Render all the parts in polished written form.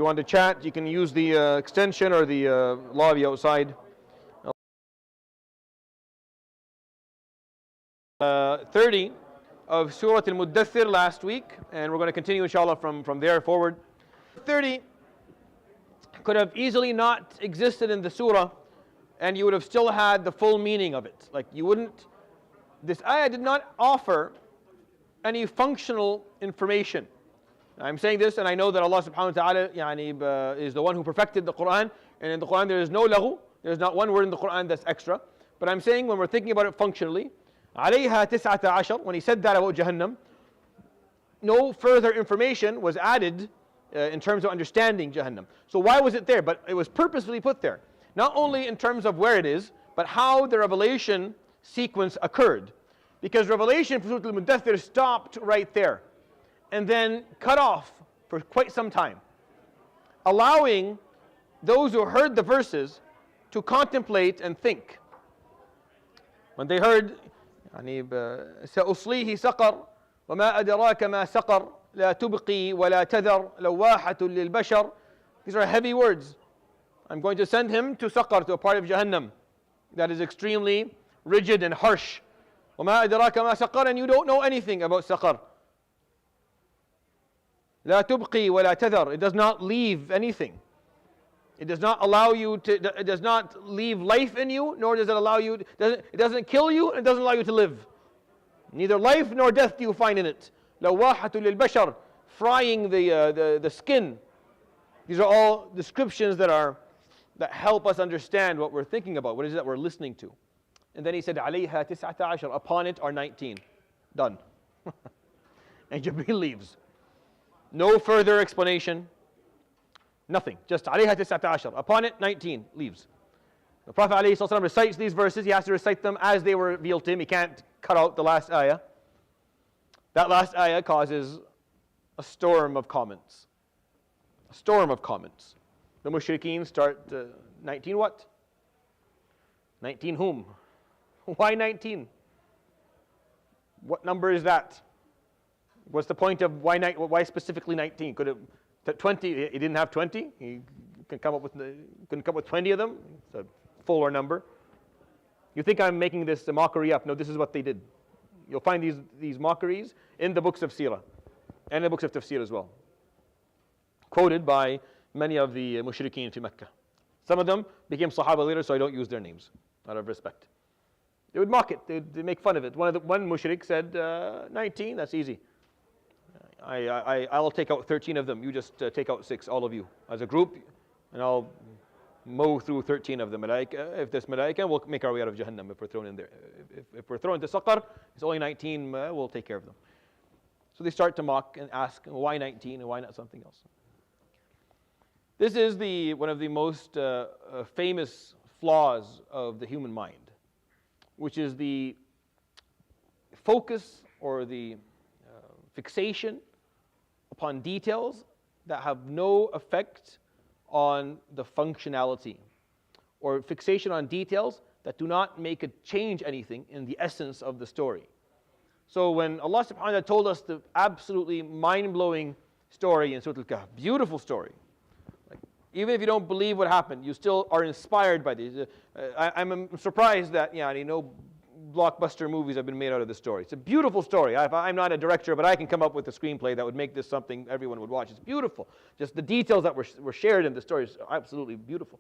want to chat, you can use the extension or the lobby outside. 30 of Surat Al-Mudathir last week, and we're going to continue inshallah from there forward. 30 could have easily not existed in the surah, and you would have still had the full meaning of it. Like you wouldn't, this ayah did not offer any functional information. I'm saying this, and I know that Allah subhanahu wa ta'ala is the one who perfected the Quran, and in the Quran there is no lahu, there's not one word in the Quran that's extra. But I'm saying when we're thinking about it functionally, عليها تسعة عشر, when he said that about Jahannam, no further information was added in terms of understanding Jahannam. So why was it there? But it was purposefully put there. Not only in terms of where it is, but how the revelation sequence occurred. Because revelation for Surah Al-Mudathir stopped right there and then cut off for quite some time, allowing those who heard the verses to contemplate and think. When they heard, سأصليه سقر وما أدراك ما سقر لا تبقي ولا تذر لواحة للبشر. These are heavy words. I'm going to send him to Saqar, to a part of Jahannam that is extremely rigid and harsh. وما أدراك ما سقر, and you don't know anything about Saqar. لا تبقي ولا تذر, it does not leave anything. It does not allow you to, it does not leave life in you, nor does it allow you, it doesn't kill you, and it doesn't allow you to live. Neither life nor death do you find in it. لواحة للبشر, frying the skin. These are all descriptions that help us understand what we're thinking about, what it is that we're listening to. And then he said, عليها تسعة عشر, upon it are 19. Done. And Jibreel leaves. No further explanation. Nothing. Just عليها تسعة عشر. Upon it, 19. Leaves. The Prophet ﷺ recites these verses. He has to recite them as they were revealed to him. He can't cut out the last ayah. That last ayah causes a storm of comments. A storm of comments. The mushrikeen start, 19 what? 19 whom? Why 19? What number is that? What's the point of why specifically 19? Could it 20? He didn't have 20. He couldn't come up with 20 of them. It's a fuller number. You think I'm making this a mockery up? No, this is what they did. You'll find these mockeries in the books of Seerah and in the books of Tafseer as well, quoted by many of the mushrikeen in Mecca. Some of them became Sahaba later, so I don't use their names out of respect. They would mock it. They'd make fun of it. One mushrik said, 19, that's easy. I'll take out 13 of them. You just take out 6, all of you, as a group, and I'll mow through 13 of them. If there's malaika, we'll make our way out of Jahannam if we're thrown in there. If we're thrown into Saqar, it's only 19, we'll take care of them. So they start to mock and ask, why 19 and why not something else? This is one of the most famous flaws of the human mind, which is the focus or the fixation upon details that have no effect on the functionality, or fixation on details that do not change anything in the essence of the story. So when Allah subhanahu wa ta'ala told us the absolutely mind-blowing story in Surat Al-Kahf, beautiful story, even if you don't believe what happened, you still are inspired by these. I'm surprised that no blockbuster movies have been made out of this story. It's a beautiful story. I'm not a director, but I can come up with a screenplay that would make this something everyone would watch. It's beautiful. Just the details that were shared in the story is absolutely beautiful.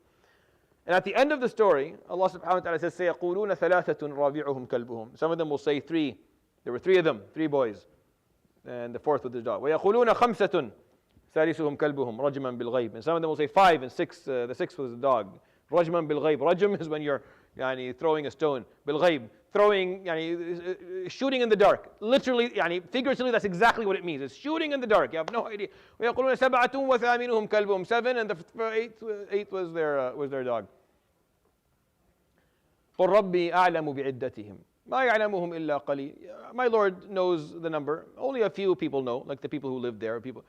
And at the end of the story, Allah subhanahu wa ta'ala says, سَيَقُولُونَ ثَلَاثَةٌ رَابِعُهُمْ كَلْبُهُم. Some of them will say 3. There were 3 of them, 3 boys. And the 4th was his dog. وَيَقُولُونَ خَمْسَةٌ ثَالِثُهُمْ كَلْبُهُم رَجْمًا بِالْغَيْبِ. And some of them will say 5 and 6. The 6th was the dog. رَجْمًا بِالْغَيْبِ. Rajm is when you're throwing a stone. بِالْغَيْبِ. Throwing, shooting in the dark. Literally, figuratively, that's exactly what it means. It's shooting in the dark. You have no idea. وَيَقُولُونَ سَبْعَةٌ وَثَامِنُهُم كَلْبُهُم. 7, and the 8th was their dog. قُلْ رَبِّي أَعْلَمُ بِعِدَّتِهِمْ مَا يَعْلَمُهُمْ إِلَّا قَلِيلٌ. My Lord knows the number. Only a few people know, like the people who live there. فَلَا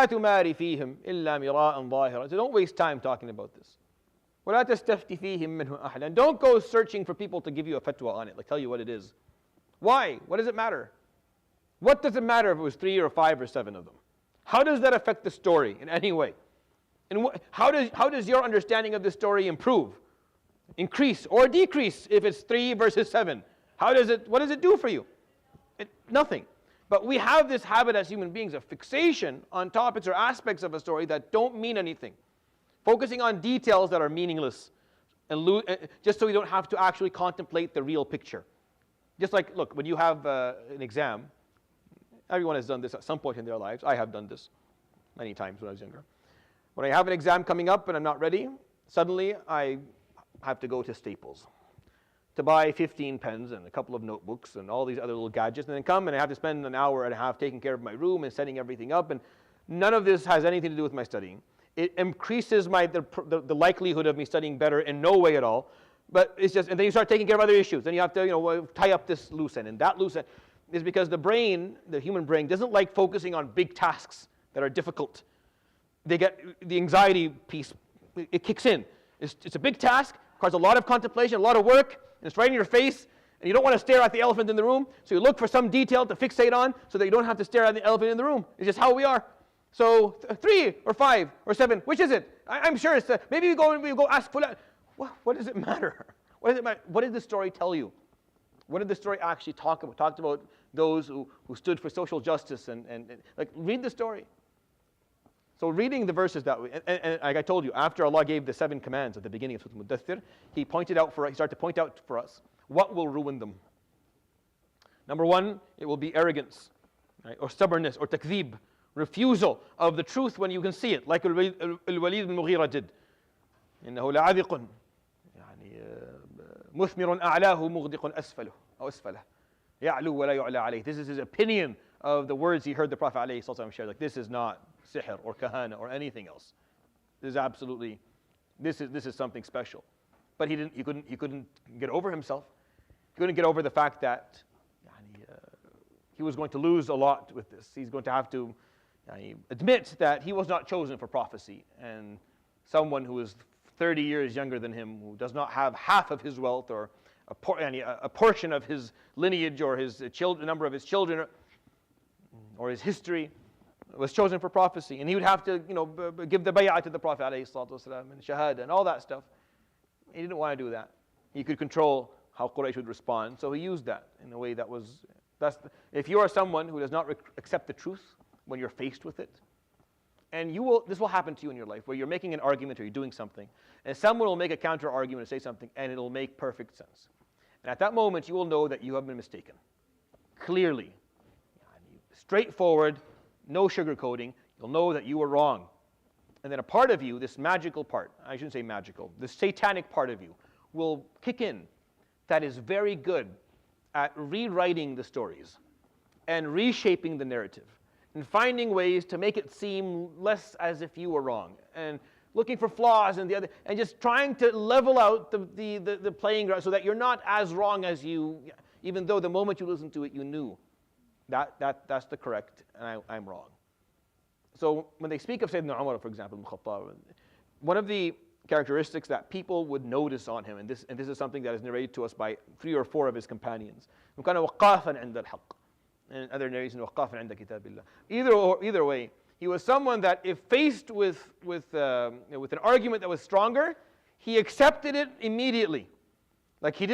تُمَارِ فِيهِمْ إِلَّا مِرَاءً ظَاهِرًا. So don't waste time talking about this. وَلَا تَسْتَفْتِ فِيهِمْ مِنْهُ أَحَدًا. And don't go searching for people to give you a fatwa on it, like tell you what it is. Why? What does it matter? What does it matter if it was 3 or 5 or 7 of them? How does that affect the story in any way? And how does your understanding of this story improve, increase, or decrease if it's 3 versus 7? What does it do for you? Nothing. But we have this habit as human beings of fixation on topics or aspects of a story that don't mean anything. Focusing on details that are meaningless, and just so we don't have to actually contemplate the real picture. Just like, look, when you have an exam, everyone has done this at some point in their lives. I have done this many times when I was younger. When I have an exam coming up and I'm not ready, suddenly I have to go to Staples to buy 15 pens and a couple of notebooks and all these other little gadgets, and then come and I have to spend an hour and a half taking care of my room and setting everything up, and none of this has anything to do with my studying. It increases the likelihood of me studying better in no way at all, but it's just, and then you start taking care of other issues. Then you have to tie up this loose end, and that loose end is because the brain, the human brain, doesn't like focusing on big tasks that are difficult. They get the anxiety piece, it kicks in. It's a big task, requires a lot of contemplation, a lot of work, and it's right in your face, and you don't want to stare at the elephant in the room, so you look for some detail to fixate on so that you don't have to stare at the elephant in the room. It's just how we are. So 3 or 5 or 7, which is it? I'm sure it's, maybe we go ask Fulan. What does it matter? What does it matter? What did the story tell you? What did the story actually talk about? Talked about those who stood for social justice and like, read the story. So reading the verses that way, and like I told you, after Allah gave the 7 commands at the beginning of Surat Al-Mudathir, He started to point out for us what will ruin them. Number 1, it will be arrogance, right? Or stubbornness, or takdhib, refusal of the truth when you can see it, like Al-Walid bin Mughira did. إنه لعذق يعني مثمر أعلاه مغدق أسفله أو أسفله يعلو ولا يعلى عليه. This is his opinion of the words he heard the Prophet ﷺ share. Like, this is not sihr or kahana or anything else. This is absolutely, this is something special. But he couldn't get over himself. He couldn't get over the fact that he was going to lose a lot with this. He's going to have to admit that he was not chosen for prophecy, and someone who is 30 years younger than him, who does not have half of his wealth or a portion of his lineage or his number of his children or his history, was chosen for prophecy, and he would have to, give the bay'ah to the Prophet ﷺ and shahada and all that stuff. He didn't want to do that. He could control how Quraysh would respond, so he used that in a way that was. If you are someone who does not accept the truth when you're faced with it, and this will happen to you in your life, where you're making an argument or you're doing something, and someone will make a counter argument and say something, and it'll make perfect sense. And at that moment, you will know that you have been mistaken, clearly, straightforward. No sugarcoating, you'll know that you were wrong. And then a part of you, this magical part, I shouldn't say magical, the satanic part of you will kick in that is very good at rewriting the stories and reshaping the narrative and finding ways to make it seem less as if you were wrong and looking for flaws in the other, and just trying to level out the playing ground so that you're not as wrong as you, even though the moment you listened to it, you knew. That's the correct, and I'm wrong. So when they speak of Sayyidina Umar, for example, Khattab, one of the characteristics that people would notice on him, and this is something that is narrated to us by 3 or 4 of his companions, وَكَانَ وَقَّافًا عِنْدَ الْحَقِّ, and other narrations, وَقَّافًا عِنْدَ كِتَابِ اللَّهِ. Either way, he was someone that if faced with an argument that was stronger, he accepted it immediately. Like, he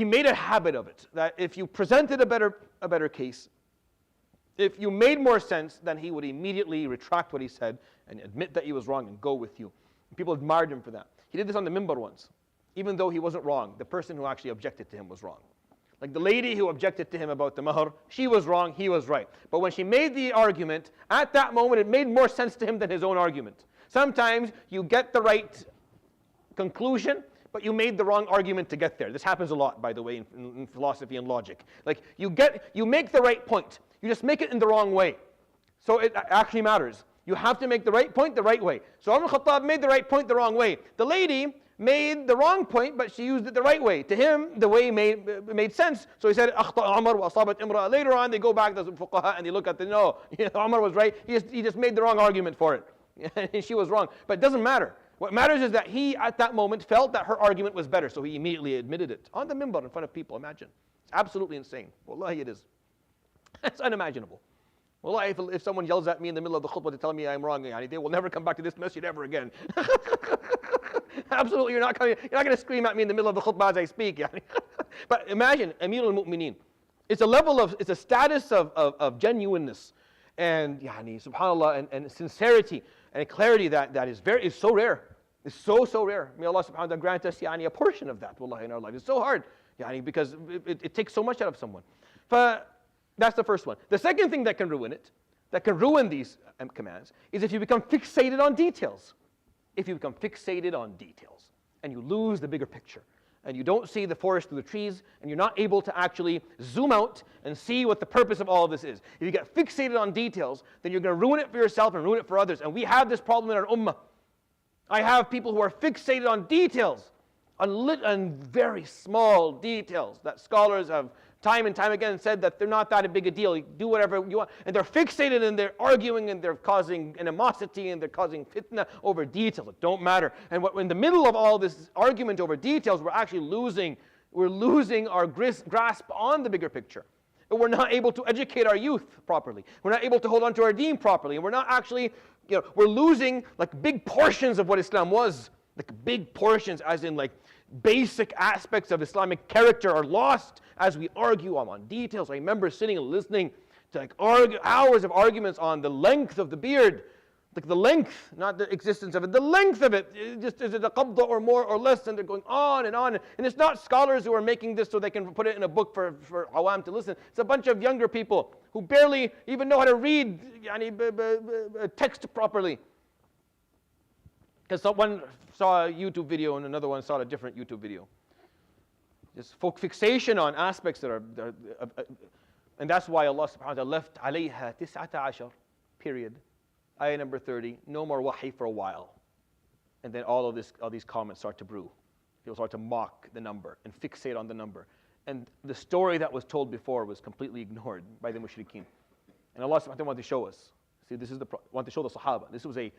made a habit of it, that if you presented a better case, if you made more sense, then he would immediately retract what he said and admit that he was wrong and go with you. And people admired him for that. He did this on the minbar once. Even though he wasn't wrong, the person who actually objected to him was wrong. Like the lady who objected to him about the mahr, she was wrong, he was right. But when she made the argument, at that moment it made more sense to him than his own argument. Sometimes you get the right conclusion, but you made the wrong argument to get there. This happens a lot, by the way, in philosophy and logic. Like you make the right point, you just make it in the wrong way. So it actually matters. You have to make the right point the right way. So Umar Khattab made the right point the wrong way. The lady made the wrong point, but she used it the right way. To him, the way made sense. So he said, أخطأ Umar وأصابت امرأة. Later on, they go back to the fuqaha and they look at no, Umar was right. He just made the wrong argument for it. She was wrong. But it doesn't matter. What matters is that he, at that moment, felt that her argument was better, so he immediately admitted it on the minbar in front of people. Imagine. It's absolutely insane. Wallahi, it is. It's unimaginable. Wallah, if someone yells at me in the middle of the khutbah to tell me I'm wrong, yani, they will never come back to this masjid ever again. Absolutely, you're not going to scream at me in the middle of the khutbah as I speak. Yani. But imagine, Amir al-Mu'mineen. It's a status of genuineness and yani, subhanAllah, and sincerity and clarity that is so rare. It's so rare. May Allah subhanahu wa ta'ala grant us yani, a portion of that, wallahi, in our life. It's so hard yani, because it takes so much out of someone. That's the first one. The second thing that can ruin it, that can ruin these commands, is if you become fixated on details. If you become fixated on details and you lose the bigger picture and you don't see the forest through the trees and you're not able to actually zoom out and see what the purpose of all of this is. If you get fixated on details, then you're going to ruin it for yourself and ruin it for others. And we have this problem in our ummah. I have people who are fixated on details, on very small details that scholars have time and time again said that they're not that big a deal. You do whatever you want. And they're fixated and they're arguing and they're causing animosity and they're causing fitna over details that don't matter. And in the middle of all this argument over details, we're actually losing our grasp on the bigger picture. And we're not able to educate our youth properly. We're not able to hold on to our deen properly. And we're not actually, we're losing like big portions of what Islam was. Like big portions as in like basic aspects of Islamic character are lost as we argue on details. I remember sitting and listening to like hours of arguments on the length of the beard. Like the length, not the existence of it, the length of it. Just is it a qabda or more or less? And they're going on. And it's not scholars who are making this so they can put it in a book for awam to listen. It's a bunch of younger people who barely even know how to read text properly. Because one saw a YouTube video and another one saw a different YouTube video. Just fixation on aspects that are and that's why Allah subhanahu wa ta'ala left alayha tis'ata ashar, period. Ayah number 30, no more wahi for a while. And then all these comments start to brew. People start to mock the number and fixate on the number. And the story that was told before was completely ignored by the mushrikeen. And Allah subhanahu wa ta'ala wanted to show us. See, this is want to show the Sahaba. This was a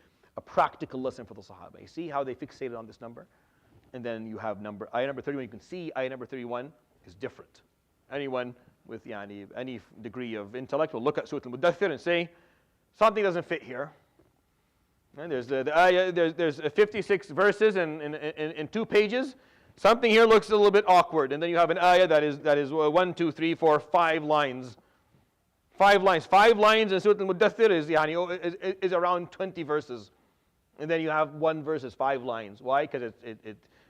practical lesson for the Sahaba. You see how they fixated on this number? And then you have ayah number 31. You can see ayah number 31 is different. Anyone with any degree of intellect will look at Surat Al-Mudathir and say, something doesn't fit here. And there's the ayah, there's 56 verses in 2 pages. Something here looks a little bit awkward. And then you have an ayah that is 1, 2, 3, 4, 5 lines. 5 lines. 5 lines in Surat Al-Mudathir is around 20 verses. And then you have 1 verse is 5 lines. Why? Because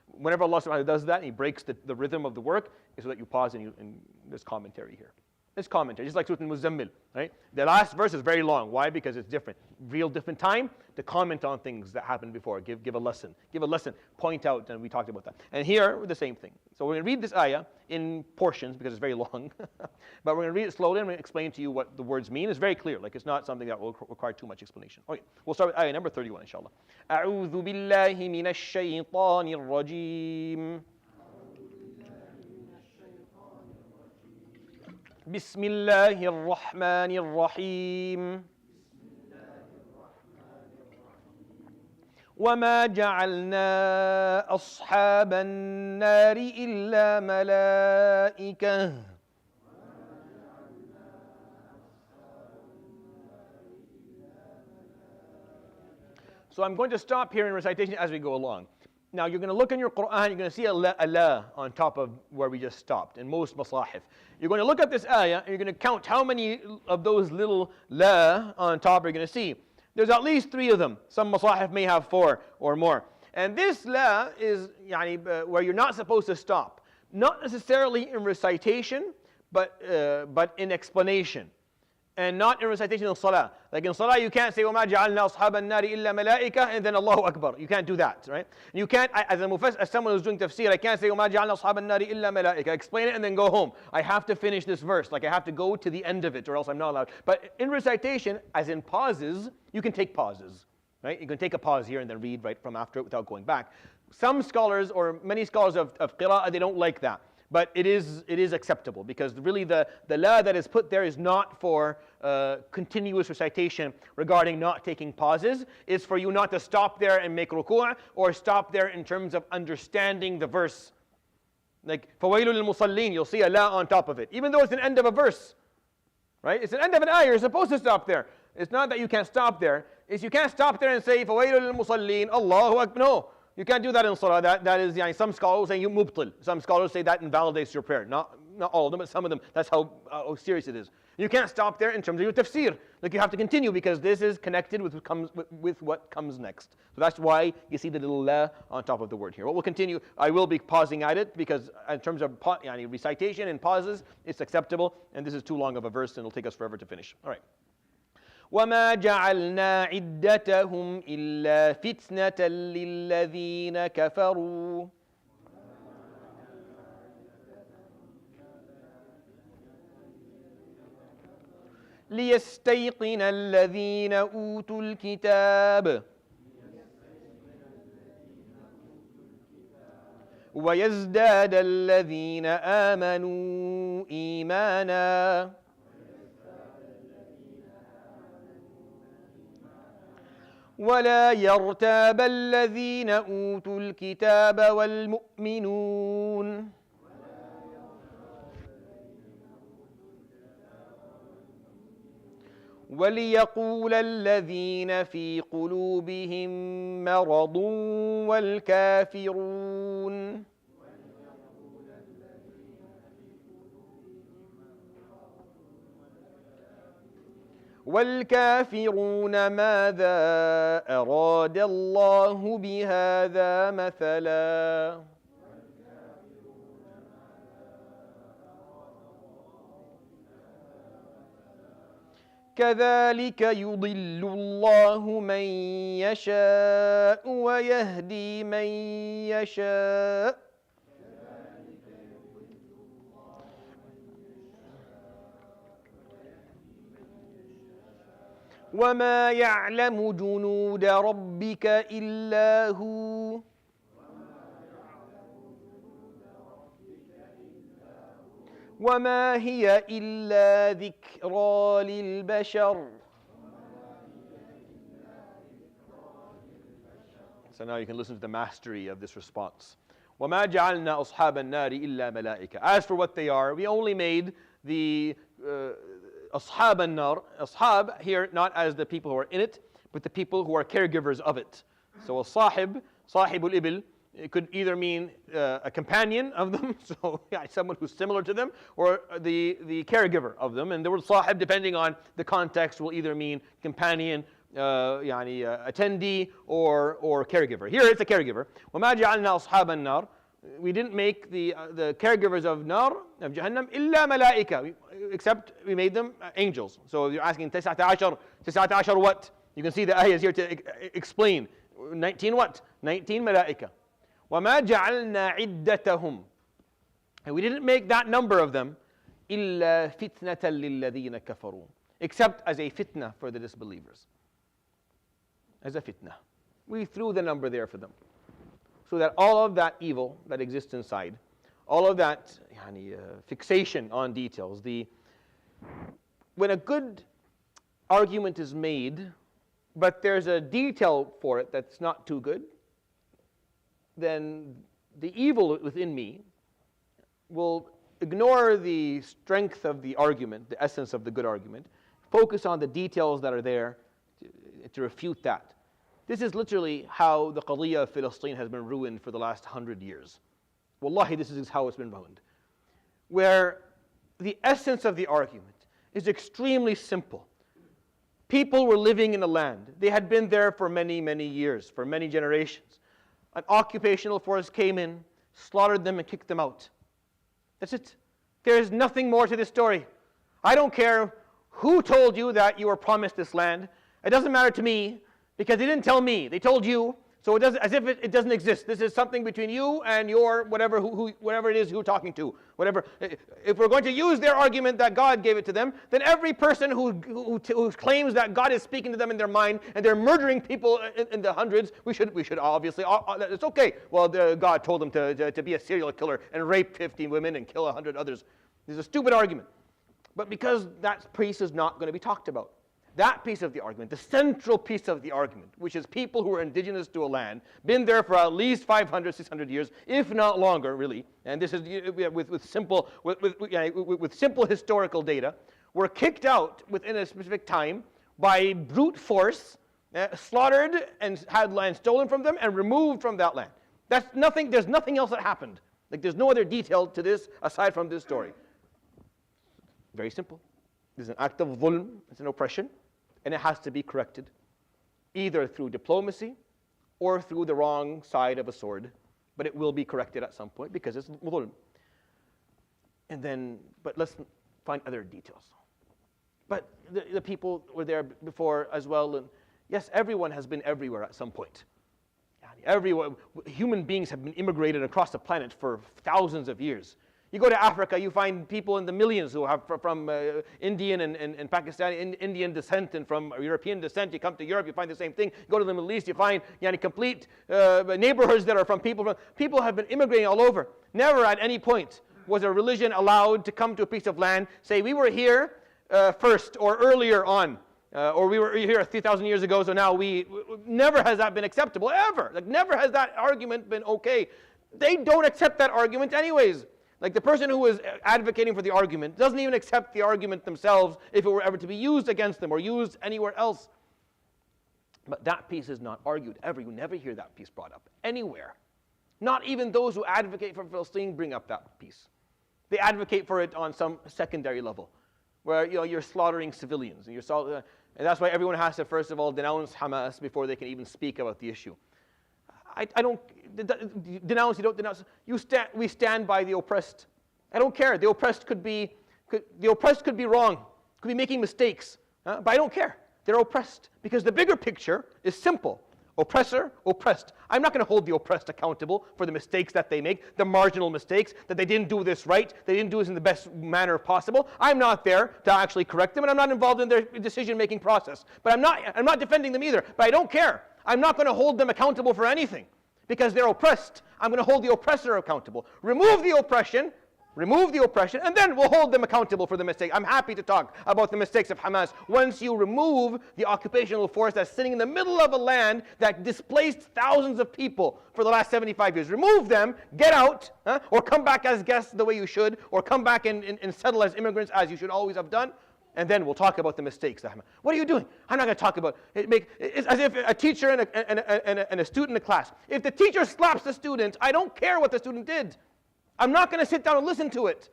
whenever Allah subhanahu wa ta'ala does that, and He breaks the rhythm of the work, is so that you pause and there's commentary here. There's commentary, just like Surat Al-Muzammil, right? The last verse is very long. Why? Because it's different. Real different time to comment on things that happened before. Give a lesson. Give a lesson. Point out, and we talked about that. And here, the same thing. So we're going to read this ayah in portions because it's very long. But we're going to read it slowly and we're going to explain to you what the words mean. It's very clear. Like it's not something that will require too much explanation. Okay, we'll start with ayah number 31, inshallah. أعوذ بالله من الشيطان الرجيم. بسم الله الرحمن الرحيم وما جعلنا أصحاب النار إلا ملائكة So I'm going to stop here in recitation as we go along. Now you're going to look in your Quran, you're going to see a la on top of where we just stopped in most masahif. You're going to look at this ayah and you're going to count how many of those little la on top you're going to see. There's at least 3 of them. Some masahif may have 4 or more. And this la is where you're not supposed to stop. Not necessarily in recitation, but in explanation. And not in recitation in salah. Like in salah, you can't say, وَمَا جَعَلْنَا أَصْحَابَ النَّارِ إِلَّا مَلَائِكَةً and then Allahu Akbar. You can't do that, right? You can't, as someone who's doing tafseer, I can't say, وَمَا جَعَلْنَا أَصْحَابَ النَّارِ إِلَّا مَلَائِكَةً. Explain it and then go home. I have to finish this verse. Like I have to go to the end of it or else I'm not allowed. But in recitation, as in pauses, you can take pauses, right? You can take a pause here and then read right from after it without going back. Some scholars or many scholars of qira'ah, they don't like that. But it is acceptable because really the la that is put there is not for continuous recitation regarding not taking pauses. It's for you not to stop there and make ruku' or stop there in terms of understanding the verse. Like فَوَيْلٌ لِلْمُصَلِّينَ, you'll see a la on top of it. Even though it's an end of a verse. right? It's an end of an ayah. You're supposed to stop there. It's not that you can't stop there. It's you can't stop there and say, فَوَيْلٌ لِلْمُصَلِّينَ Allahu Akbar. No, you can't do that in salah. That is, some scholars say you mubtil. Some scholars say that invalidates your prayer. Not all of them, but some of them. That's how serious it is. You can't stop there in terms of your tafsir. Like you have to continue because this is connected with what comes next. So that's why you see the little la on top of the word here. Well, we'll continue. I will be pausing at it because in terms of recitation and pauses, it's acceptable. And this is too long of a verse and it'll take us forever to finish. All right. وَمَا جَعَلْنَا عِدَّتَهُمْ إِلَّا فِتْنَةً لِلَّذِينَ كَفَرُوا لِيَسْتَيْقِنَ الَّذِينَ أُوتُوا الْكِتَابَ وَيَزْدَادَ الَّذِينَ آمَنُوا إِيمَانًا ولا يرتاب الذين أوتوا الكتاب والمؤمنون وليقول الذين في قلوبهم مرض والكافرون والكافرون ماذا أراد الله بهذا مثلا كذلك يضل الله من يشاء ويهدي من يشاء وما يعلم جنود ربك إلا هو وما هي إلا ذكرى للبشر. So now you can listen to the mastery of this response. وَمَا جَعَلْنَا أَصْحَابَ النَّارِ إِلَّا مَلَائِكَةً. As for what they are, we only made the أصحاب النار, ashab here not as the people who are in it, but the people who are caregivers of it. So a sahib, sahibul ibil, it could either mean a companion of them, so someone who's similar to them, or the caregiver of them. And the word sahib, depending on the context, will either mean companion, attendee, or caregiver. Here it's a caregiver. وَمَا جَعَلْنَا أَصْحَابَ النَّارِ. We didn't make the caregivers of nar, of Jahannam, إِلَّا مَلَائِكَةً, except we made them angels. So you're asking, 19 what? You can see the ayah is here to explain. 19 what? 19 malaika. وَمَا جَعَلْنَا عِدَّتَهُمْ. And we didn't make that number of them إِلَّا فِتْنَةً لِلَّذِينَ كَفَرُوا, except as a fitna for the disbelievers. As a fitna. We threw the number there for them. So that all of that evil that exists inside, all of that fixation on details, when a good argument is made, but there's a detail for it that's not too good, then the evil within me will ignore the strength of the argument, the essence of the good argument, focus on the details that are there to refute that. This is literally how the qadiyya of Palestine has been ruined for the last 100 years. Wallahi, this is how it's been ruined. Where the essence of the argument is extremely simple. People were living in a land. They had been there for many, many years, for many generations. An occupational force came in, slaughtered them, and kicked them out. That's it. There is nothing more to this story. I don't care who told you that you were promised this land. It doesn't matter to me. Because they didn't tell me, they told you, so it doesn't, as if it doesn't exist. This is something between you and your whatever it is you're talking to. Whatever. If we're going to use their argument that God gave it to them, then every person who claims that God is speaking to them in their mind and they're murdering people in the hundreds, we should obviously, it's okay. Well, God told them to be a serial killer and rape 50 women and kill 100 others. This is a stupid argument. But because that piece is not going to be talked about. That piece of the argument, the central piece of the argument, which is people who are indigenous to a land, been there for at least 500, 600 years, if not longer, really. And this is with simple historical data. were kicked out within a specific time by brute force, slaughtered and had land stolen from them and removed from that land. That's nothing. There's nothing else that happened. Like there's no other detail to this aside from this story. Very simple. There's an act of dhulm, it's an oppression, and it has to be corrected, either through diplomacy or through the wrong side of a sword. But it will be corrected at some point because it's dhulm. And then, but let's find other details. But the people were there before as well, and yes, everyone has been everywhere at some point. Everyone, human beings have been immigrated across the planet for thousands of years. You go to Africa, you find people in the millions who have from Indian and Pakistani Indian descent and from European descent. You come to Europe, you find the same thing. You go to the Middle East, you find complete neighborhoods that are from people. People have been immigrating all over. Never at any point was a religion allowed to come to a piece of land, say we were here first or earlier on. Or we were here 3,000 years ago, so now never has that been acceptable, ever. Like never has that argument been okay. They don't accept that argument anyways. Like the person who was advocating for the argument doesn't even accept the argument themselves if it were ever to be used against them or used anywhere else. But that piece is not argued ever. You never hear that piece brought up anywhere. Not even those who advocate for Palestine bring up that piece. They advocate for it on some secondary level, where you're slaughtering civilians, and and that's why everyone has to first of all denounce Hamas before they can even speak about the issue. I don't denounce. You don't denounce. We stand by the oppressed. I don't care. The oppressed could be wrong, could be making mistakes, but I don't care. They're oppressed because the bigger picture is simple. Oppressor, oppressed. I'm not going to hold the oppressed accountable for the mistakes that they make, the marginal mistakes, that they didn't do this right, they didn't do this in the best manner possible. I'm not there to actually correct them, and I'm not involved in their decision-making process. But I'm not defending them either, but I don't care. I'm not going to hold them accountable for anything because they're oppressed. I'm going to hold the oppressor accountable. Remove the oppression, and then we'll hold them accountable for the mistake. I'm happy to talk about the mistakes of Hamas. Once you remove the occupational force that's sitting in the middle of a land that displaced thousands of people for the last 75 years. Remove them, get out, or come back as guests the way you should, or come back and settle as immigrants as you should always have done, and then we'll talk about the mistakes. What are you doing? I'm not going to talk about it. It's as if a teacher and a student in a class. If the teacher slaps the student, I don't care what the student did. I'm not going to sit down and listen to it.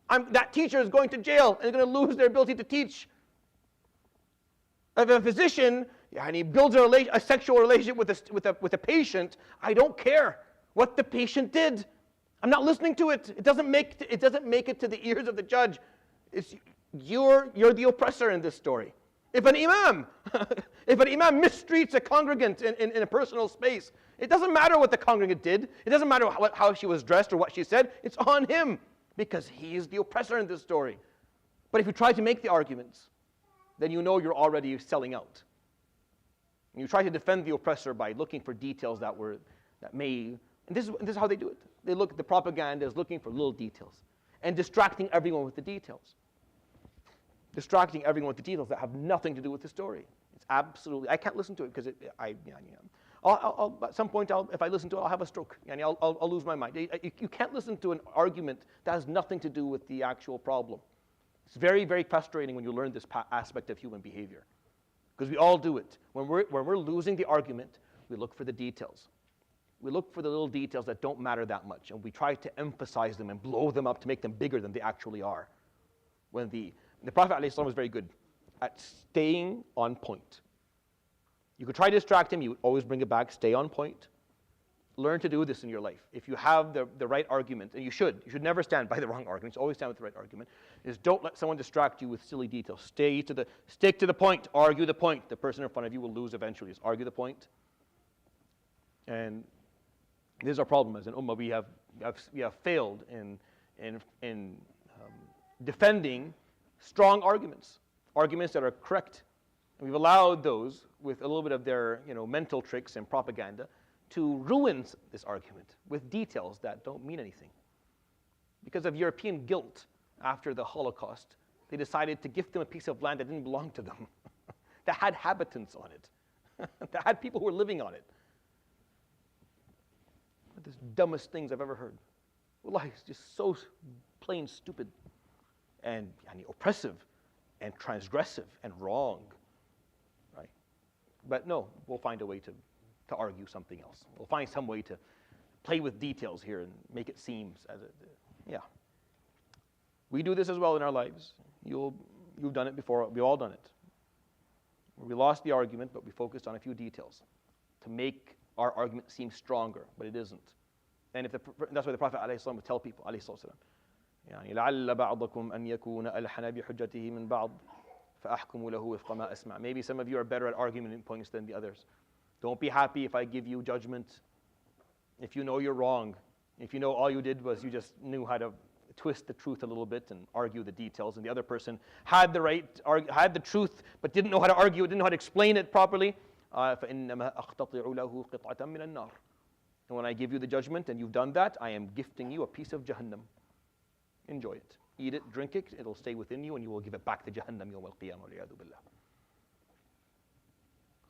That teacher is going to jail and is going to lose their ability to teach. If a physician and he builds a sexual relationship with a patient, I don't care what the patient did. I'm not listening to it. It doesn't make it to the ears of the judge. You're the oppressor in this story. If an imam mistreats a congregant in a personal space, it doesn't matter what the congregant did. It doesn't matter how she was dressed or what she said. It's on him because he is the oppressor in this story. But if you try to make the arguments, then you know you're already selling out. And you try to defend the oppressor by looking for details that may, and this is how they do it. The propaganda is looking for little details and distracting everyone with the details. Distracting everyone with the details that have nothing to do with the story. It's absolutely, I can't listen to it because at some point, if I listen to it, I'll have a stroke. I'll lose my mind. You can't listen to an argument that has nothing to do with the actual problem. It's very, very frustrating when you learn this aspect of human behavior, because we all do it. When we're losing the argument, we look for the details. We look for the little details that don't matter that much, and we try to emphasize them and blow them up to make them bigger than they actually are. When the Prophet ﷺ was very good at staying on point. You could try to distract him, you would always bring it back, stay on point. Learn to do this in your life. If you have the right argument, and you should never stand by the wrong arguments, always stand with the right argument, is don't let someone distract you with silly details. Stick to the point, argue the point. The person in front of you will lose eventually. Just argue the point. And this is our problem as an ummah. We have failed in defending strong arguments that are correct. And we've allowed those with a little bit of their mental tricks and propaganda to ruin this argument with details that don't mean anything. Because of European guilt after the Holocaust, they decided to gift them a piece of land that didn't belong to them, that had habitants on it, that had people who were living on it. The dumbest things I've ever heard. Wallahi, it's just so plain stupid and oppressive. and transgressive and wrong, right? But no, we'll find a way to argue something else. We'll find some way to play with details here and make it seem as it, yeah. We do this as well in our lives. You've done it before. We've all done it. We lost the argument, but we focused on a few details to make our argument seem stronger, but it isn't. And that's why the Prophet ﷺ would tell people, يعني لعل بعضكم أن يكون ألحن بحجته من بعض فأحكم له وفق ما أسمع. Maybe some of you are better at argument points than the others. Don't be happy if I give you judgment. If you know you're wrong, if you know all you did was you just knew how to twist the truth a little bit and argue the details, and the other person had the truth but didn't know how to argue it, didn't know how to explain it properly, فإنما أقتطع له قطعة من النار. And when I give you the judgment and you've done that, I am gifting you a piece of Jahannam. Enjoy it. Eat it, drink it, it'll stay within you, and you will give it back to Jahannam yawm al-qiyamah wal'iyadu billah.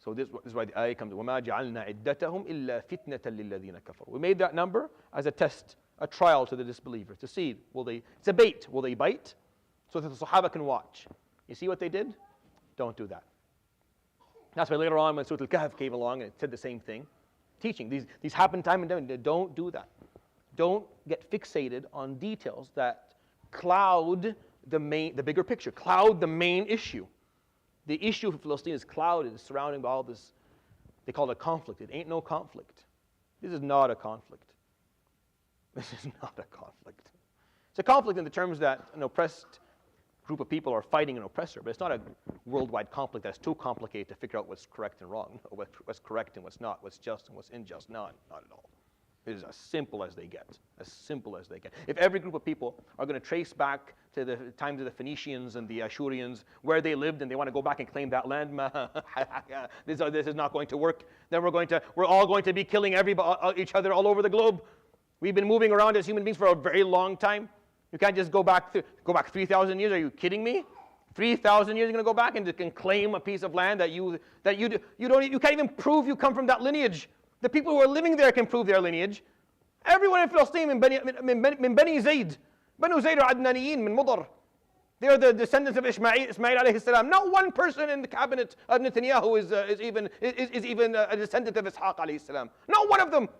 So this is why the ayah comes, وَمَا جَعَلْنَا عِدَّتَهُمْ إِلَّا فِتْنَةً لِلَّذِينَ كَفَرُوا. We made that number as a test, a trial to the disbelievers, to see, it's a bait, will they bite? So that the Sahaba can watch. You see what they did? Don't do that. That's why later on when Surat Al-Kahf came along and it said the same thing, teaching, these happen time and time, don't do that. Don't get fixated on details that cloud the bigger picture, cloud the main issue. The issue of Palestine is clouded, is surrounding by all this, they call it a conflict. It ain't no conflict. This is not a conflict. This is not a conflict. It's a conflict in the terms that an oppressed group of people are fighting an oppressor, but it's not a worldwide conflict that's too complicated to figure out what's correct and wrong, what's correct and what's not, what's just and what's unjust. Not at all. It is as simple as they get, as simple as they get. If every group of people are going to trace back to the times of the Phoenicians and the Ashurians, where they lived, and they want to go back and claim that land, this is not going to work. Then we're all going to be killing each other all over the globe. We've been moving around as human beings for a very long time. You can't just go back 3,000 years. Are you kidding me? 3,000 years you're going to go back and can claim a piece of land that you can't even prove you come from that lineage. The people who are living there can prove their lineage. Everyone in Palestine, min Bani Zayd. Banu Zayd are Adnaniyin, min Mudar. They are the descendants of Ismail alayhi salam. Not one person in the cabinet of Netanyahu is even a descendant of Ishaq alayhi salam. Not one of them.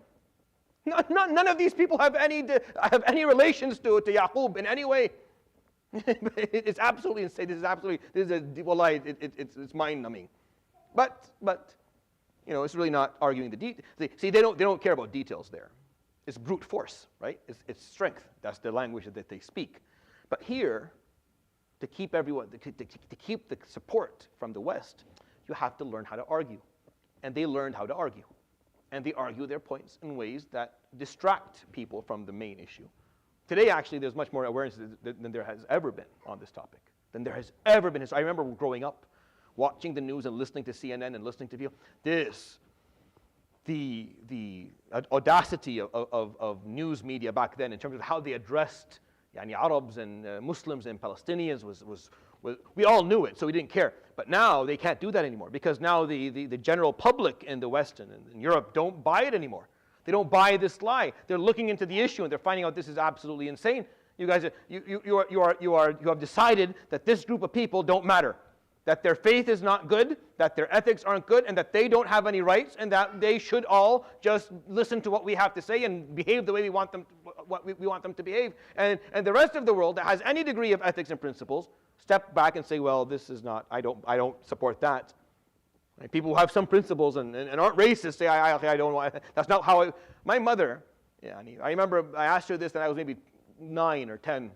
None of these people have any relations to Yaqub in any way. It's absolutely insane. It's mind-numbing. But it's really not arguing the details. See, they don't care about details there. It's brute force, right? It's strength. That's the language that they speak. But here, to keep to keep the support from the West, you have to learn how to argue. And they learned how to argue. And they argue their points in ways that distract people from the main issue. Today, actually, there's much more awareness than there has ever been on this topic. Than there has ever been. I remember growing up, watching the news and listening to CNN and listening to people. The audacity of news media back then in terms of how they addressed Arabs and Muslims and Palestinians was we all knew it, so we didn't care. But now they can't do that anymore because now the general public in the West and in Europe don't buy it anymore. They don't buy this lie. They're looking into the issue and they're finding out this is absolutely insane. You guys, you have decided that this group of people don't matter, that their faith is not good, that their ethics aren't good, and that they don't have any rights, and that they should all just listen to what we have to say and behave the way we want them to behave. And the rest of the world that has any degree of ethics and principles step back and say, well, this is not, I don't support that. And people who have some principles and aren't racist say, I don't want, that's not how my mother, I remember I asked her this when I was maybe 9 or 10.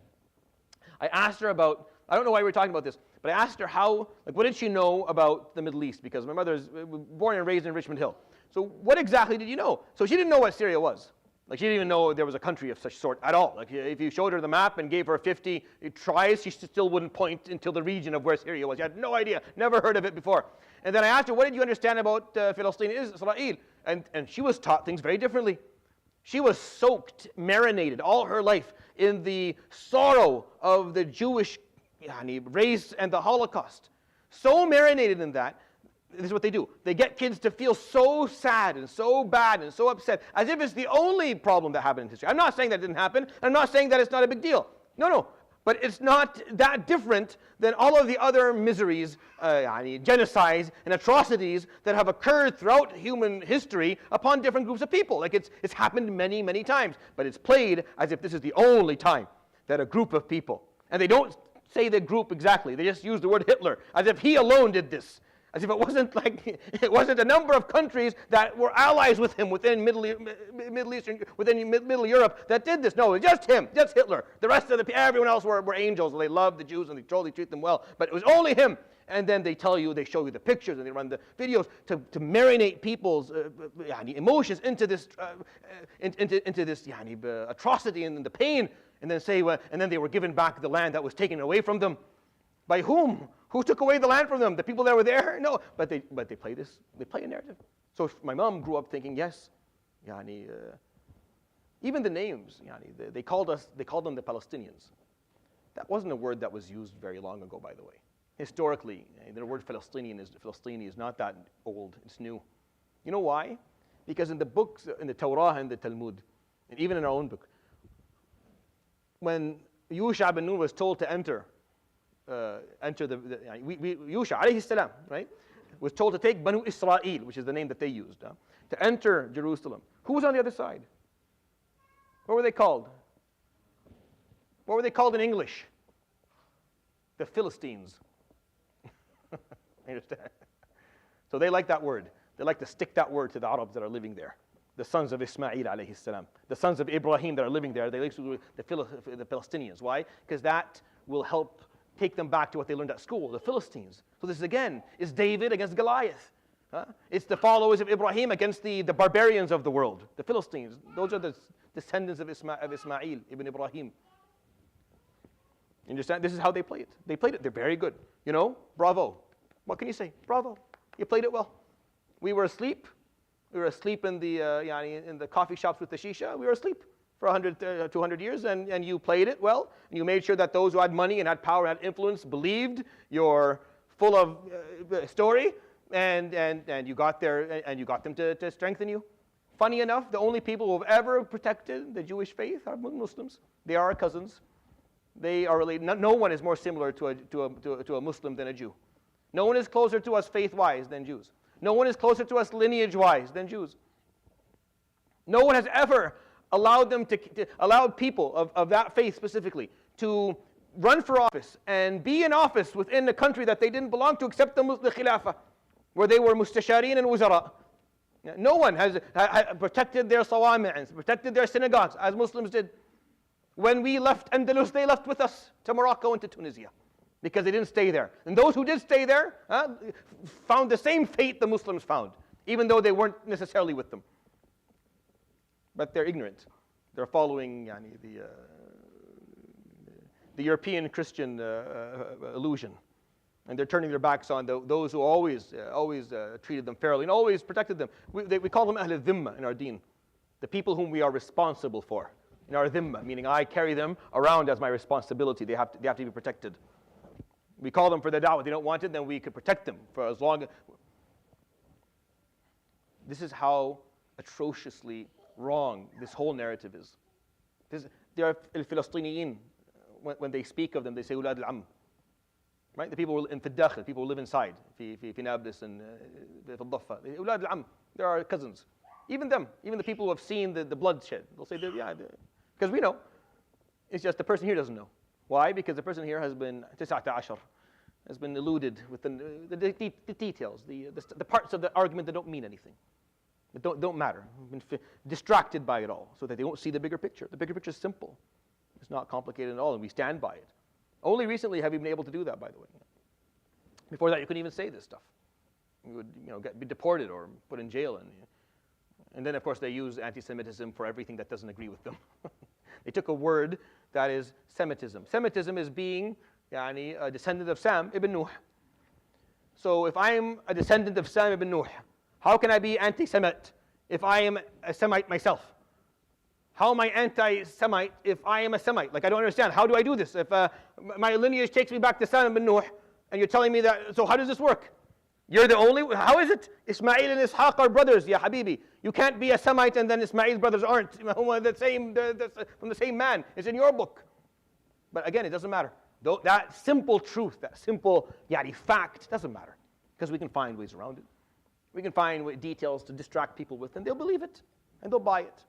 I asked her about, I don't know why we were talking about this, but I asked her what did she know about the Middle East? Because my mother was born and raised in Richmond Hill. So what exactly did you know? So she didn't know what Syria was. She didn't even know there was a country of such sort at all. If you showed her the map and gave her 50 tries, she still wouldn't point until the region of where Syria was. She had no idea, never heard of it before. And then I asked her, what did you understand about Palestine, Israel? And she was taught things very differently. She was soaked, marinated all her life in the sorrow of the Jewish race and the Holocaust. So marinated in that, this is what they do. They get kids to feel so sad and so bad and so upset, as if it's the only problem that happened in history. I'm not saying that didn't happen. I'm not saying that it's not a big deal. No. But it's not that different than all of the other miseries, genocides and atrocities that have occurred throughout human history upon different groups of people. Like it's happened many, many times, but it's played as if this is the only time that a group of people, and they don't say the group exactly, they just use the word Hitler, as if he alone did this. As if it wasn't a number of countries that were allies with him within Middle Europe that did this. No, it was just him, just Hitler. The rest of everyone else were angels, and they loved the Jews and they totally treat them well. But it was only him. And then they show you the pictures and they run the videos to marinate people's emotions into this atrocity and the pain, and then say, and then they were given back the land that was taken away from them. By whom? Who took away the land from them? The people that were there? No, but they play this. They play a narrative. So my mom grew up thinking, yes, even the names, they called them the Palestinians. That wasn't a word that was used very long ago, by the way. Historically, the word Palestinian is not that old. It's new. You know why? Because in the books, in the Torah and the Talmud, and even in our own book, when Yusha bin Nun was told to enter Yusha alayhi salam, right, was told to take Banu Israel, which is the name that they used, to enter Jerusalem. Who was on the other side? What were they called? What were they called in English? The Philistines. Understand? So they like that word. They like to stick that word to the Arabs that are living there. The sons of Ismail alayhi salam. The sons of Ibrahim that are living there, they like to the Palestinians. Why? Because that will help take them back to what they learned at school, the Philistines. So this again is David against Goliath. It's the followers of Ibrahim against the barbarians of the world, the Philistines. Those are the descendants of Ismail ibn Ibrahim. You understand? This is how they play it. They played it. They're very good. Bravo. What can you say? Bravo. You played it well. We were asleep. We were asleep in the coffee shops with the shisha. We were asleep for 100, 200 years, and you played it well. And you made sure that those who had money and had power and had influence believed your full of story, and you got there and you got them to strengthen you. Funny enough, the only people who have ever protected the Jewish faith are Muslims. They are our cousins. They are related. No one is more similar to a Muslim than a Jew. No one is closer to us faith-wise than Jews. No one is closer to us lineage-wise than Jews. No one has ever allowed them allowed people of that faith specifically to run for office and be in office within the country that they didn't belong to, except the Khilafah, where they were mustasharin and wuzara. No one has protected their sawami'ans, protected their synagogues, as Muslims did. When we left Andalus, they left with us to Morocco and to Tunisia, because they didn't stay there. And those who did stay there found the same fate the Muslims found, even though they weren't necessarily with them. But they're ignorant. They're following the European Christian illusion. And they're turning their backs on those who always treated them fairly and always protected them. We call them Ahl al-Dhimma in our deen, the people whom we are responsible for. In our dhimma, meaning I carry them around as my responsibility. They have to be protected. We call them for their da'wah. They don't want it, then we could protect them for as long as... This is how atrociously wrong this whole narrative is. They are al-Filistiniyin. When they speak of them, they say ulad al-am. Right? The people in Fiddakhil, people who live inside, fi Nablus and Fiddafa. Ulad al-am. They're our cousins. Even them, even the people who have seen the bloodshed, they'll say, because we know. It's just the person here doesn't know. Why? Because the person here has been eluded with the details, the parts of the argument that don't mean anything, that don't matter, been distracted by it all, so that they won't see the bigger picture. The bigger picture is simple. It's not complicated at all, and we stand by it. Only recently have we been able to do that, by the way. Before that, you couldn't even say this stuff. You would be deported or put in jail. And then, of course, they use anti-Semitism for everything that doesn't agree with them. They took a word that is Semitism. Semitism is being a descendant of Sam ibn Nuh. So if I am a descendant of Sam ibn Nuh, how can I be anti-Semite if I am a Semite myself? How am I anti-Semite if I am a Semite? Like, I don't understand. How do I do this? If my lineage takes me back to Sam ibn Nuh, and you're telling me that, so how does this work? You're the only, how is it? Ismail and Ishaq are brothers, ya Habibi. You can't be a Semite and then Ismail's brothers aren't. From the same man. It's in your book. But again, it doesn't matter. Though that simple truth, that simple fact doesn't matter. Because we can find ways around it. We can find details to distract people with, and they'll believe it, and they'll buy it.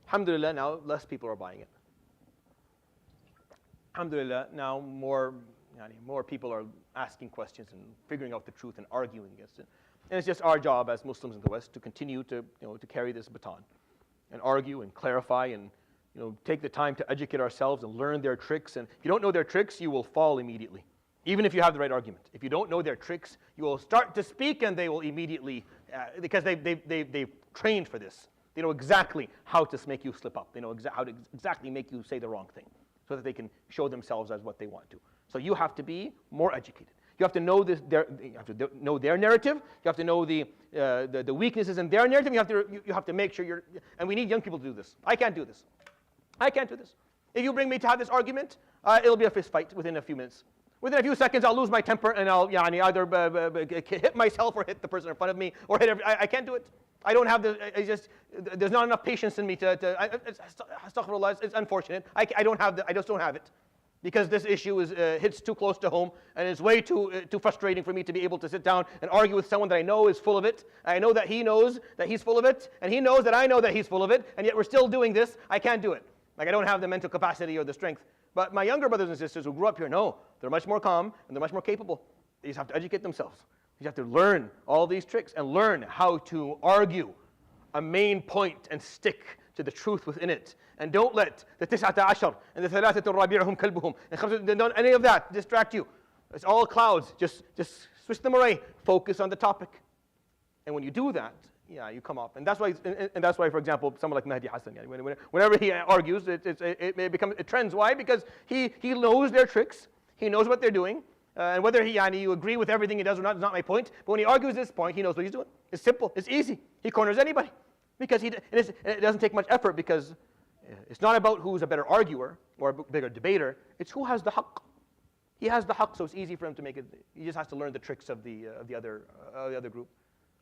Alhamdulillah, now less people are buying it. Alhamdulillah, now more people are asking questions and figuring out the truth and arguing against it. And it's just our job as Muslims in the West to continue to carry this baton and argue and clarify and take the time to educate ourselves and learn their tricks. And if you don't know their tricks, you will fall immediately, even if you have the right argument. If you don't know their tricks, you will start to speak and they will immediately, because they've trained for this. They know exactly how to make you slip up. They know how to exactly make you say the wrong thing so that they can show themselves as what they want to. So you have to be more educated. You have to know you have to know their narrative. You have to know the weaknesses in their narrative. You have to make sure and we need young people to do this. I can't do this. I can't do this. If you bring me to have this argument, it'll be a fist fight within a few minutes. Within a few seconds, I'll lose my temper and I'll either hit myself or hit the person in front of me or hit I can't do it. I don't have there's not enough patience in me astaghfirullah, it's unfortunate. I just don't have it. Because this issue hits too close to home and it's way too frustrating for me to be able to sit down and argue with someone that I know is full of it. I know that he knows that he's full of it, and he knows that I know that he's full of it, and yet we're still doing this. I can't do it. I don't have the mental capacity or the strength. But my younger brothers and sisters who grew up here, no, they're much more calm and they're much more capable. They just have to educate themselves. You have to learn all these tricks and learn how to argue a main point and stick to the truth within it. And don't let the 19 and the 3 رابعهم كلبهم and don't any of that distract you. It's all clouds. Just switch them away. Focus on the topic. And when you do that, you come up. And that's why, for example, someone like Mahdi Hassan, whenever he argues, it trends. Why? Because he knows their tricks. He knows what they're doing. And whether you agree with everything he does or not is not my point. But when he argues this point, he knows what he's doing. It's simple. It's easy. He corners anybody. Because it doesn't take much effort, because it's not about who's a better arguer or a bigger debater. It's who has the haqq. He has the haqq, so it's easy for him to make it. He just has to learn the tricks of the other group.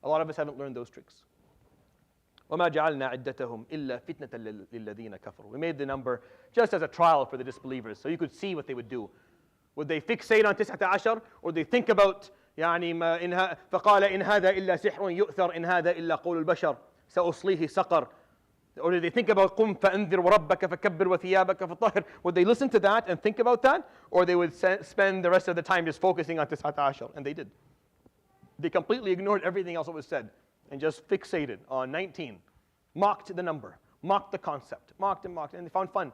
A lot of us haven't learned those tricks. وَمَا جَعَلْنَا عِدَّتَهُمْ إِلَّا فِتْنَةً لِلَّذِينَ كَفَرُوا. We made the number just as a trial for the disbelievers, so you could see what they would do. Would they fixate on 19, or they think about فَقَالَ إِنْ هَذَا إِلَّا سِحْرٌ يُؤْثَرْ إِنْ هَذَا إِلَّا قَوْلُ الْبَشَرِ سَأُصْلِيهِ سَقَرَ. Or did they think about قُمْ فَأَنذِرْ وَرَبَّكَ فَكَبِّرْ وَثِيَابَكَ فَطَهِرْ? Would they listen to that and think about that? Or they would spend the rest of the time just focusing on 19? And they did. They completely ignored everything else that was said and just fixated on 19. Mocked the number, mocked the concept, mocked, and they found fun.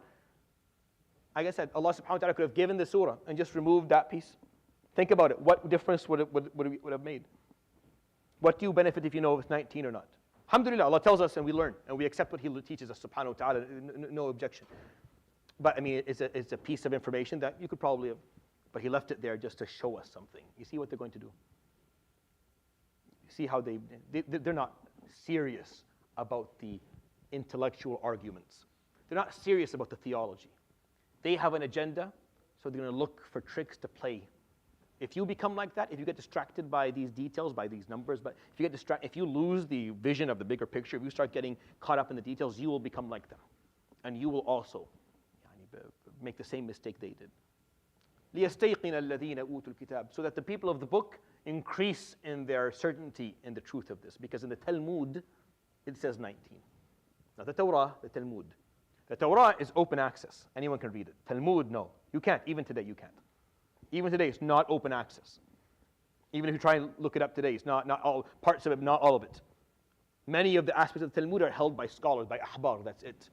Like I said, Allah subhanahu wa ta'ala could have given the surah and just removed that piece. Think about it. What difference would it have made? What do you benefit if you know if it's 19 or not? Alhamdulillah, Allah tells us and we learn and we accept what He teaches us subhanahu wa ta'ala, no objection. But it's a piece of information that you could probably have, but He left it there just to show us something. You see what they're going to do? You see how they're not serious about the intellectual arguments. They're not serious about the theology. They have an agenda, so they're going to look for tricks to play. If you become like that, if you get distracted by these details, by these numbers, but if you lose the vision of the bigger picture, if you start getting caught up in the details, you will become like them. And you will also make the same mistake they did. لِيَسْتَيْقِنَ الَّذِينَ أُوتُوا الْكِتَابَ. So that the people of the book increase in their certainty in the truth of this. Because in the Talmud, it says 19. Now the Torah, the Talmud. The Torah is open access. Anyone can read it. Talmud, no. You can't. Even today, you can't. Even today, it's not open access. Even if you try and look it up today, it's not all parts of it, not all of it. Many of the aspects of the Talmud are held by scholars, by ahbar, that's it.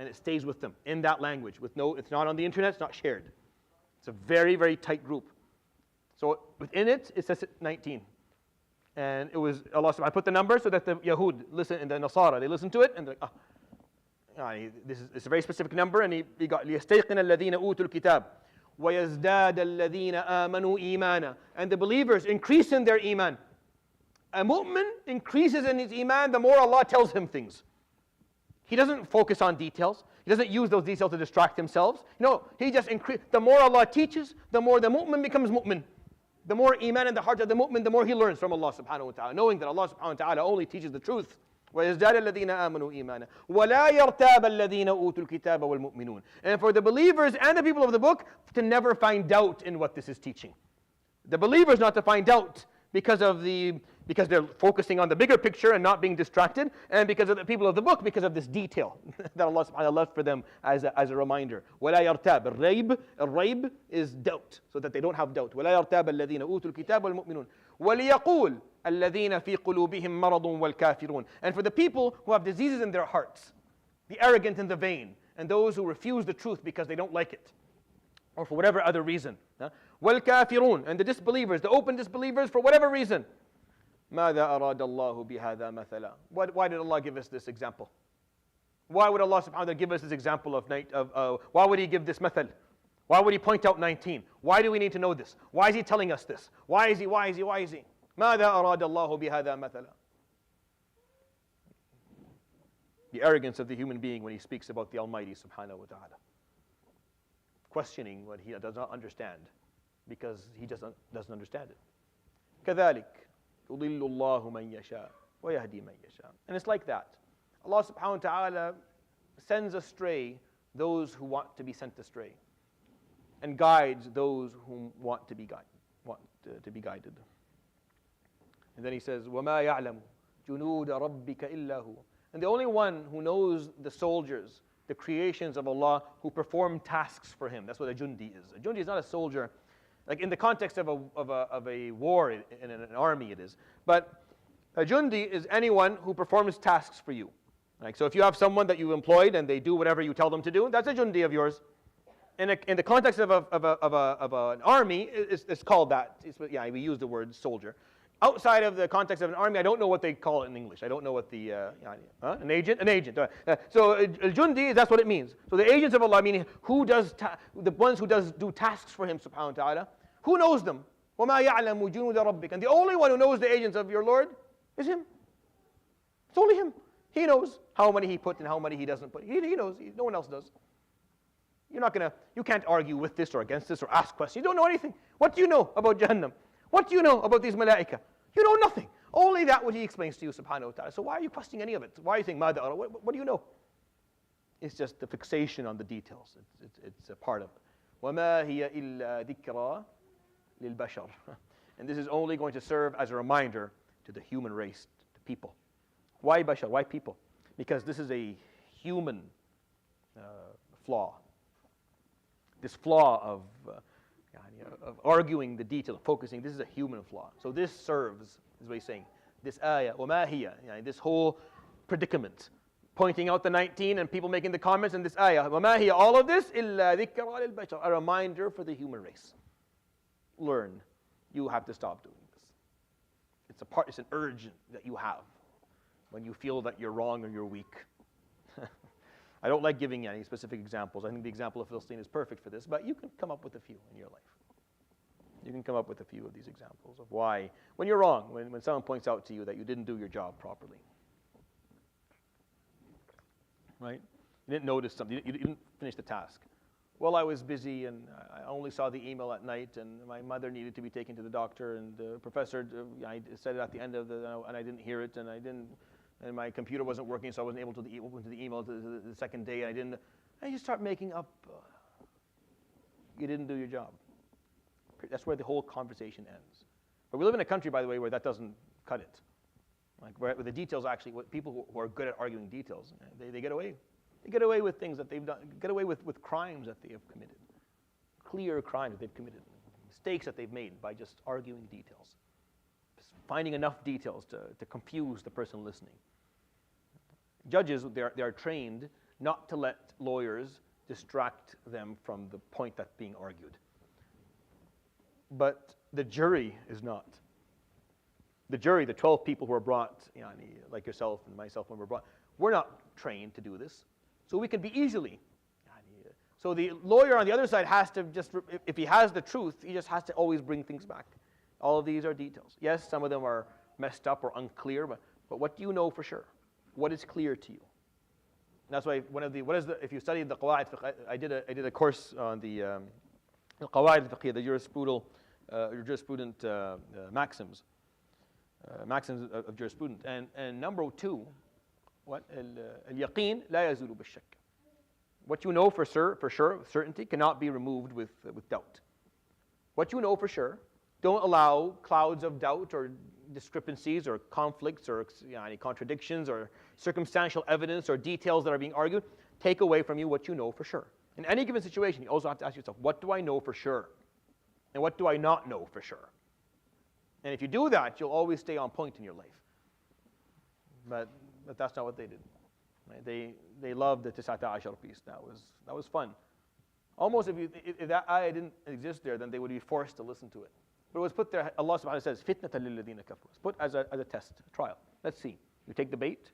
And it stays with them in that language. It's not on the internet, it's not shared. It's a very, very tight group. So within it, it says 19. And it was, Allah subhanahu wa ta'ala put the number so that the Yahud listen, and the Nasara, they listen to it, and they're like, it's a very specific number, and he got لِيَسْتَيْقِنَ الَّذِينَ أُوتُوا الْكِتَابَ وَيَزْدَادَ الَّذِينَ آمَنُوا إِيمَانًا. And the believers increase in their iman. A mu'min increases in his iman the more Allah tells him things. He doesn't focus on details. He doesn't use those details to distract himself. No, he just increases. The more Allah teaches, the more the mu'min becomes mu'min. The more iman in the heart of the mu'min, the more he learns from Allah subhanahu wa ta'ala, knowing that Allah subhanahu wa ta'ala only teaches the truth. وَيَزْدَادَ الَّذِينَ آمَنُوا إِيمَانًا وَلَا يَرْتَابَ الَّذِينَ أُوتُوا الْكِتَابَ وَالْمُؤْمِنُونَ. And for the believers and the people of the book to never find doubt in what this is teaching. The believers not to find doubt because they're focusing on the bigger picture and not being distracted, and because of the people of the book, because of this detail that Allah subhanahu wa ta'ala left for them as a reminder. وَلَا يَرْتَابَ الرَّيْب is doubt, so that they don't have doubt. وَلَا يَرْتَابَ الَّذِينَ أُوتُوا الْكِتَابَ وَالْمُؤْمِنُونَ وَلِيَقُولَ الَّذِينَ فِي قُلُوبِهِم مَرَضٌ وَالْكَافِرُونَ. And for the people who have diseases in their hearts, the arrogant and the vain, and those who refuse the truth because they don't like it, or for whatever other reason. وَالْكَافِرُونَ, and the disbelievers, the open disbelievers, for whatever reason. ماذا أراد الله بهذا مثلا. Why did Allah give us this example? Why would Allah subhanahu wa ta'ala give us this example why would He give this method? Why would He point out 19? Why do we need to know this? Why is He telling us this? Why is He? ماذا أراد الله بهذا مثلا. The arrogance of the human being when he speaks about the Almighty subhanahu wa ta'ala. Questioning what he does not understand because he doesn't understand it. كذلك يضل الله من يشاء ويهدي من يشاء. And it's like that. Allah subhanahu wa ta'ala sends astray those who want to be sent astray, and guides those who want to be guided. And then He says, وَمَا يَعْلَمُ جُنُودَ رَبِّكَ إِلَّا هُوَ. And the only one who knows the soldiers, the creations of Allah, who perform tasks for Him. That's what a jundi is. A jundi is not a soldier. Like in the context of a war, in an army it is. But a jundi is anyone who performs tasks for you. Like, so if you have someone that you employed and they do whatever you tell them to do, that's a jundi of yours. In the context of an army, it's called that. We use the word soldier. Outside of the context of an army, I don't know what they call it in English. I don't know what the an agent. So al-jundi, that's what it means. So the agents of Allah, meaning the ones who do tasks for Him subhanahu wa ta'ala. Who knows them? وَمَا يَعْلَمُ جُنُودَ رَبِّكَ. And the only one who knows the agents of your Lord is Him. It's only Him. He knows how many He put and how many He doesn't put. He knows. No one else does. You can't argue with this or against this or ask questions. You don't know anything. What do you know about Jahannam? What do you know about these malaika? You know nothing. Only that what He explains to you subhanahu wa ta'ala. So why are you questioning any of it? Why are you saying, what do you know? It's just the fixation on the details. It's a part of it. وَمَا هِيَ إِلَّا ذِكْرَى لِلْبَشَرِ. And this is only going to serve as a reminder to the human race, to people. Why bashar? Why people? Because this is a human flaw. This flaw of arguing the detail, focusing, this is a human flaw. So this serves, is what he's saying. This ayah, وَمَا هِيَ, this whole predicament, pointing out the 19 and people making the comments in this ayah, وَمَا هِيَ, all of this, إِلَّا ذِكْرَى لِلْبَشَرِ, a reminder for the human race. Learn. You have to stop doing this. It's an urge that you have when you feel that you're wrong or you're weak. I don't like giving any specific examples. I think the example of Philistine is perfect for this, but you can come up with a few in your life. You can come up with a few of these examples of why, when you're wrong, when someone points out to you that you didn't do your job properly. Right? You didn't notice something. You didn't finish the task. Well, I was busy and I only saw the email at night, and my mother needed to be taken to the doctor, and the professor I said it at the end of and I didn't hear it, and my computer wasn't working, so I wasn't able to open to the email the second day, and you start making up. You didn't do your job. That's where the whole conversation ends. But we live in a country, by the way, where that doesn't cut it. Like where the details actually, what people who are good at arguing details, they get away. They get away with things that they've done. Get away with crimes that they have committed, clear crimes that they've committed, mistakes that they've made by just arguing details, just finding enough details to confuse the person listening. Judges, they are trained not to let lawyers distract them from the point that's being argued. But the jury is not. The jury, the 12 people who are brought, like yourself and myself when we're brought, we're not trained to do this. So we can be easily. So the lawyer on the other side has to just, if he has the truth, he just has to always bring things back. All of these are details. Yes, some of them are messed up or unclear, but what do you know for sure? What is clear to you? And that's why if you study the qawaid fiqh, I did a course on the qawaid fiqh, the jurisprudent maxims of jurisprudence. And number 2 what? اليقين لا يزول بالشك. What you know for sure, certainty, cannot be removed with doubt. What you know for sure, don't allow clouds of doubt or discrepancies or conflicts or any contradictions or circumstantial evidence or details that are being argued take away from you what you know for sure. In any given situation, you also have to ask yourself, what do I know for sure? And what do I not know for sure? And if you do that, you'll always stay on point in your life. But that's not what they did. Right? They loved the Tis'ata Ashar piece. That was fun. Almost if that ayah didn't exist there, then they would be forced to listen to it. But it was put there, Allah subhanahu wa ta'ala says, فِتْنَةً لِلَّذِينَ كَفَرُوا. It's put as a test, a trial. Let's see. You take the bait.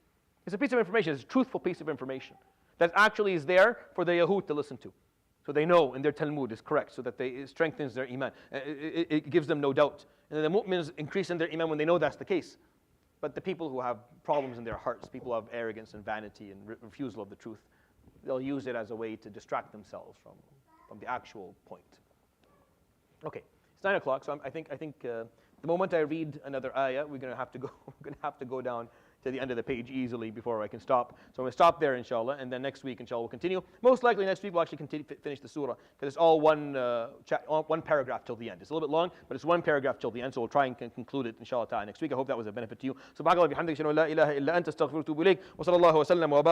It's a piece of information. It's a truthful piece of information that actually is there for the Yahud to listen to. So they know in their Talmud is correct, so that it strengthens their iman. It gives them no doubt. And then the mu'mins increase in their iman when they know that's the case. But the people who have problems in their hearts, people who have arrogance and vanity and refusal of the truth, they'll use it as a way to distract themselves from the actual point. Okay, it's 9 o'clock, so I think the moment I read another ayah, we're going to have to go down to the end of the page easily before I can stop. So I'm going to stop there, inshallah, and then next week, inshallah, we'll continue. Most likely next week we'll actually finish the surah, because it's all one paragraph till the end. It's a little bit long, but it's one paragraph till the end, so we'll try and conclude it, inshallah ta'ala, next week. I hope that was a benefit to you. Subhanakallah bihamdika, ashhadu an la ilaha illa anta, astaghfiruka wa atubu ilayk, wa sallallahu wa sallam wa barak.